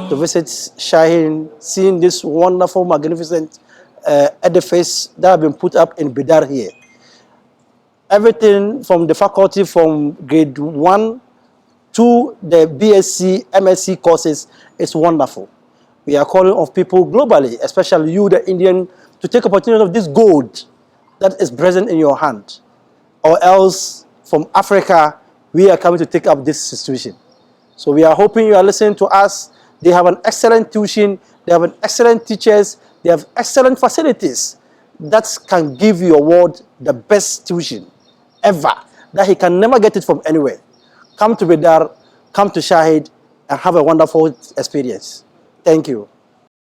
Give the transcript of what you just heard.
to visit Shaheen, seeing this wonderful, magnificent edifice that have been put up in Bidar here. Everything from the faculty from grade 1 to the BSc, MSc courses is wonderful. We are calling on people globally, especially you, the Indian, to take opportunity of this gold that is present in your hand. Or else, from Africa, we are coming to take up this situation. So we are hoping you are listening to us. They have an excellent tuition, they have an excellent teachers, they have excellent facilities that can give your ward the best tuition ever, that he can never get it from anywhere. Come to Bidar, come to Shaheen, and have a wonderful experience. Thank you.